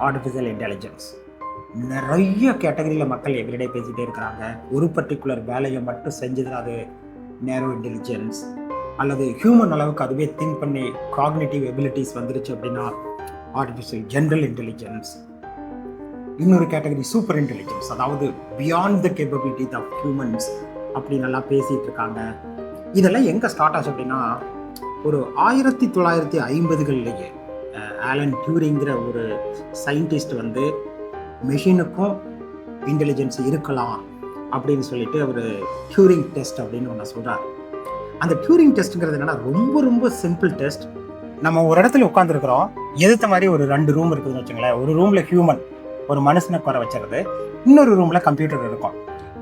Artificial intelligence. நிறைய கேட்டகரியில் மக்கள் எவ்ரிடே பேசிகிட்டே இருக்கிறாங்க. ஒரு பர்டிகுலர் வேலையை மட்டும் செஞ்சது அது நேரோ இன்டெலிஜென்ஸ், அல்லது ஹியூமன் அளவுக்கு அதுவே திங்க் பண்ணி காக்னிட்டிவ் எபிலிட்டிஸ் வந்துருச்சு அப்படின்னா ஆர்டிஃபிஷியல் ஜென்ரல் இன்டெலிஜென்ஸ். இன்னொரு கேட்டகரி சூப்பர் இன்டெலிஜென்ஸ், அதாவது beyond the capabilities of humans அப்படி நல்லா பேசிகிட்டு இருக்காங்க. இதெல்லாம் எங்கே ஸ்டார்ட் ஆச்சு அப்படின்னா ஒரு 1950களிலேயே ஆலன் டியூரிங்கிற ஒரு சயின்டிஸ்ட் வந்து மெஷினுக்கும் இன்டெலிஜென்ஸ் இருக்கலாம் அப்படின்னு சொல்லிட்டு அவர் டியூரிங் டெஸ்ட் அப்படின்னு ஒன்று சொல்கிறார். அந்த டியூரிங் டெஸ்ட்டுங்கிறது என்னன்னா ரொம்ப ரொம்ப சிம்பிள் டெஸ்ட். நம்ம ஒரு இடத்துல உட்காந்துருக்குறோம், எதிர்த்த மாதிரி ஒரு 2 ரூம் இருக்குதுன்னு வச்சுங்களேன். ஒரு ரூமில் ஹியூமன், ஒரு மனுஷனை குறை வச்சுருது, இன்னொரு ரூமில் கம்ப்யூட்டர் இருக்கும்.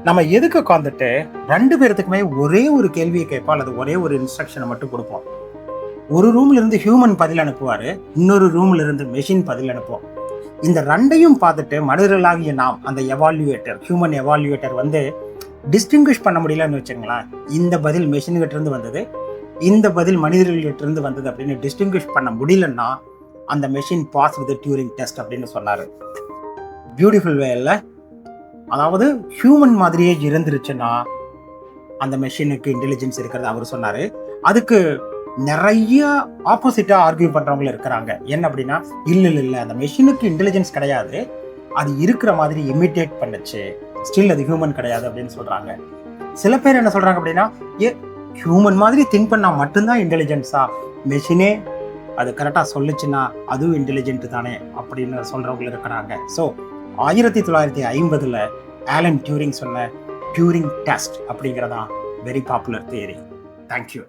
நம்ம எதுக்கு உட்காந்துட்டு 2 பேர்த்துக்குமே ஒரே ஒரு கேள்வியை கேட்போம் அல்லது ஒரே ஒரு இன்ஸ்ட்ரக்ஷனை மட்டும் கொடுப்போம். ஒரு ரூம்ல இருந்து ஹியூமன் பதில் அனுப்புவார், இன்னொரு ரூம்ல இருந்து மெஷின் பதில் அனுப்புவோம். இந்த 2ஐயும் பார்த்துட்டு மனிதர்களாகிய நாம், அந்த எவால்யூவேட்டர், ஹியூமன் எவால்யூவேட்டர் வந்து டிஸ்டிங்கிஷ் பண்ண முடியலன்னு வச்சுங்களேன். இந்த பதில் மெஷின்கிட்ட இருந்து வந்தது, இந்த பதில் மனிதர்கள்கிட்ட இருந்து வந்தது அப்படின்னு டிஸ்டிங்கிஷ் பண்ண முடியலன்னா அந்த machine pass with Turing test அப்படின்னு சொன்னார். பியூட்டிஃபுல் வேல. அதாவது ஹியூமன் மாதிரியே இருந்துருச்சுன்னா அந்த மெஷினுக்கு இன்டெலிஜென்ஸ் இருக்கிறது அவர் சொன்னார். அதுக்கு நிறைய ஆப்போசிட்டா ஆர்கியூ பண்றவங்க இருக்கிறாங்க. என்ன அப்படின்னா, இல்லை அந்த மெஷினுக்கு இன்டெலிஜென்ஸ் கிடையாது, அது இருக்கிற மாதிரி இமிட்டேட் பண்ணுச்சு, ஸ்டில் அது ஹியூமன் கிடையாது அப்படின்னு சொல்றாங்க. சில பேர் என்ன சொல்றாங்க அப்படின்னா, ஹியூமன் மாதிரி திங்க் பண்ணா மட்டும்தான் இன்டெலிஜென்ஸா, மெஷினே அது கரெக்டாக சொல்லுச்சுன்னா அதுவும் இன்டெலிஜென்ட் தானே அப்படின்னு சொல்றவங்க இருக்கிறாங்க. ஸோ 1950ல் ஆலன் டியூரிங் சொன்ன டியூரிங் டெஸ்ட் அப்படிங்கிறதான் வெரி பாப்புலர் தியரி. தேங்க்யூ.